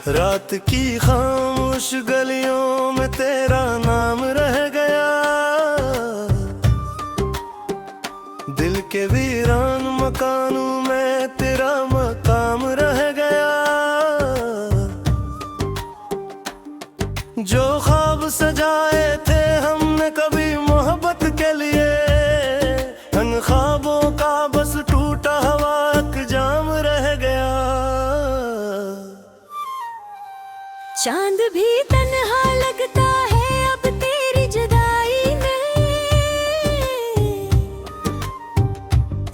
रात की खामोश गलियों में तेरा नाम रह गया, दिल के वीरान मकानों में तेरा मकाम रह गया। जो ख्वाब सजाए थे हमने कभी मोहब्बत के लिए, उन ख्वाबों का बस टूटा हुआ जाम रह गया। चांद भी तन्हा लगता है अब तेरी जुदाई में,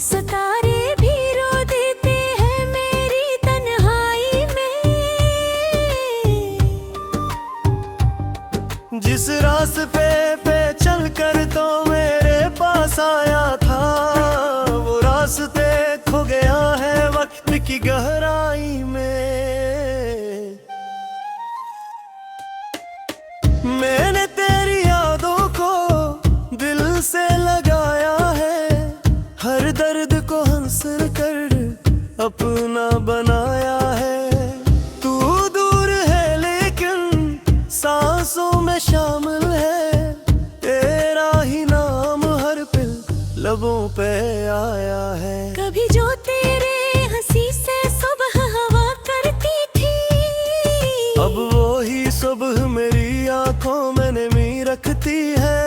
सितारे भी रो देते हैं मेरी तन्हाई में। जिस रास्ते पे चलकर तो मेरे पास आया था, वो रास्ते खो गया है वक्त की गहराई में। मैंने तेरी यादों को दिल से लगाया है, हर दर्द को हंस कर अपना बनाया है। तू दूर है लेकिन सांसों में शामिल है, तेरा ही नाम हर पल लबों पे आया है। कभी जो तेरे हंसी से सुबह हवा करती थी, अब वो ही सुबह मेरी आंखों में नमी रखती है।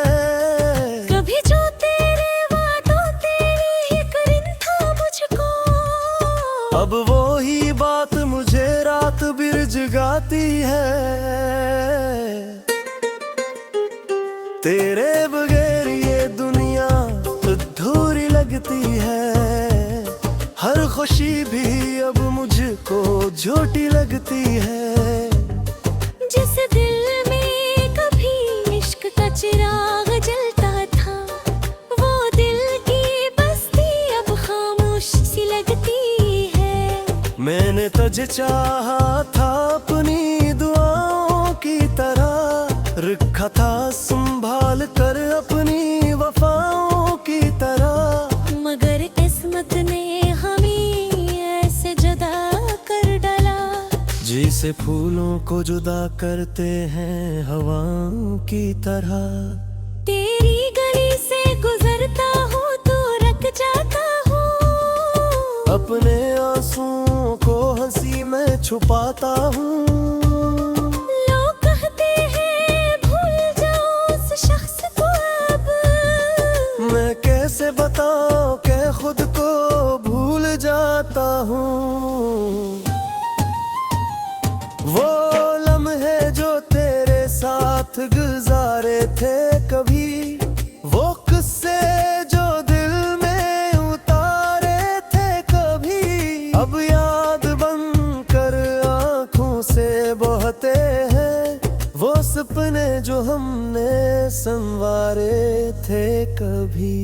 कभी जो तेरे वादों तेरी एक रिन था मुझको, अब वो ही बात मुझे रात भर जगाती है। तेरे बगैर ये दुनिया अधूरी लगती है, हर खुशी भी अब मुझको झूठी लगती है। जिस दिल में कभी इश्क का चिराग जलता था, वो दिल की बस्ती अब खामोश सी लगती है। मैंने तुझे चाहा था अपनी दुआओं की तरह, रखा था संभाल कर अपनी वफाओं की तरह, मगर किस्मत ने हमें ऐसे जुदा कर डाला। जैसे फूलों को जुदा करते हैं हवाओं की तरह। तेरी गली से गुजरता हूँ तो रख जाता हूँ, अपने आंसुओं को हंसी में छुपाता हूँ। लोग कहते हैं भूल जाओ उस शख्स को, अब मैं कैसे बताऊं कि खुद को भूल जाता हूँ। वो लम्हे जो तेरे साथ गुजारे थे कभी, वो किस्से जो दिल में उतारे थे कभी, अब याद बन कर आँखों से बहते हैं। वो सपने जो हमने संवारे थे कभी।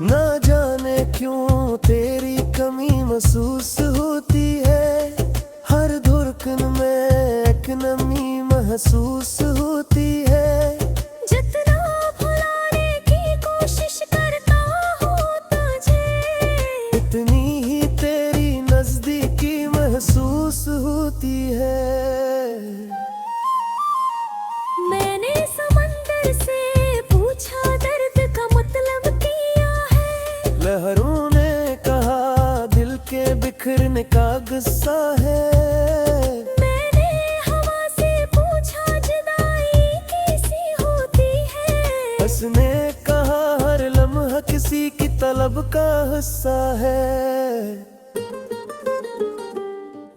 ना जाने क्यों तेरी कमी महसूस होती है, हर धड़कन में एक नमी महसूस होती है। जितना भुलाने की कोशिश करता हूँ तुझे, इतनी ही तेरी नजदीकी महसूस होती है। मैंने समंदर से पूछा दर्द का मतलब किया है, लहरों ने कहा दिल के बिखरने का गुस्सा है। मैंने हवा से पूछा जुदाई कैसी होती है, उसने कहा हर लम्हा किसी की तलब का हिस्सा है।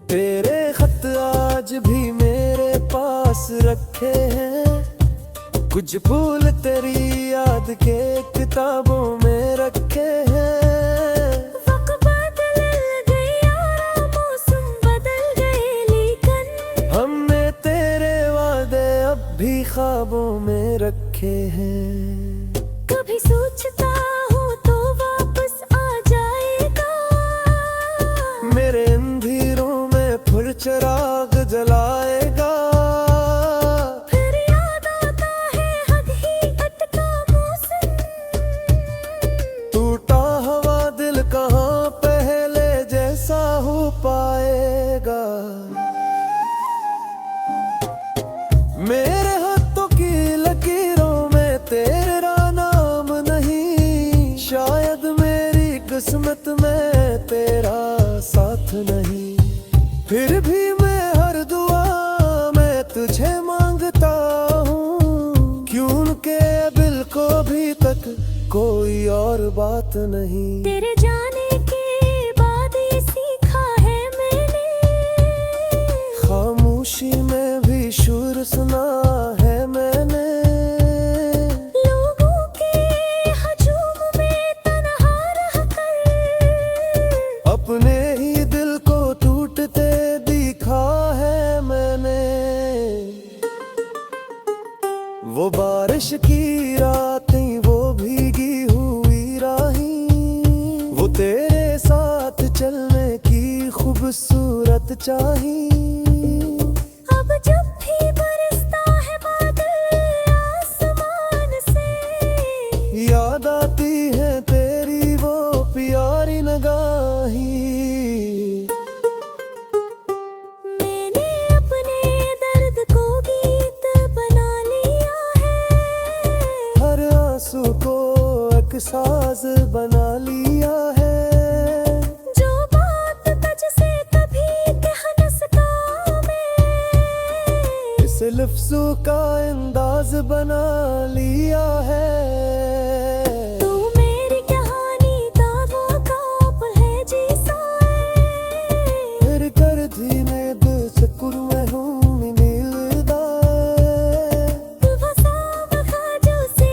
तेरे खत आज भी मेरे पास रखे हैं, कुछ फूल तेरी याद के किताबों में रखे हैं। वक्त बदल गया, मौसम बदल गए, लेकिन हमने तेरे वादे अब भी ख्वाबों में रखे हैं। कभी सोचता हूँ तो वापस आ जाएगा, मेरे अंधेरों में फिर चिराग जलाएगा। फिर याद आता है मेरे हाथों की लकीरों में तेरा नाम नहीं, शायद मेरी किस्मत में तेरा साथ नहीं। फिर भी मैं हर दुआ में तुझे मांगता हूँ, क्योंकि दिल को अभी तक कोई और बात नहीं। तेरे जाने के बाद ये सीखा है मैंने, खामोशी में भी शुर सुना है मैंने। लोगों के हजूम में तन्हा रहकर अपने ही दिल को टूटते दिखा है मैंने। वो बारिश की रातें, वो भीगी हुई राहें, वो तेरे साथ चलने की खूबसूरत चाही। अब जब भी बरसता है बादल आसमान से, याद आती है तेरी वो प्यारी निगाही। मैंने अपने दर्द को गीत बना लिया है, हर आंसू को एक साज बना लिया है। जो बात तुझसे कभी कह न सका मैं, इस लफ्जों का अंदाज बना लिया है। तू मेरी कहानी का वो काप है जैसा फिर कर धीमे दिल से कुर्मे हूँ मिलदा। वसा खाजों से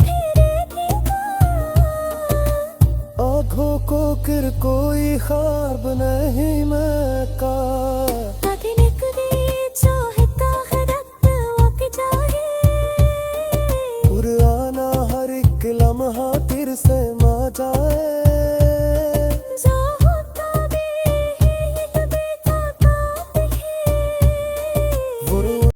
फिरे निगाह, आँखों को किर कोई ख्वाब नहीं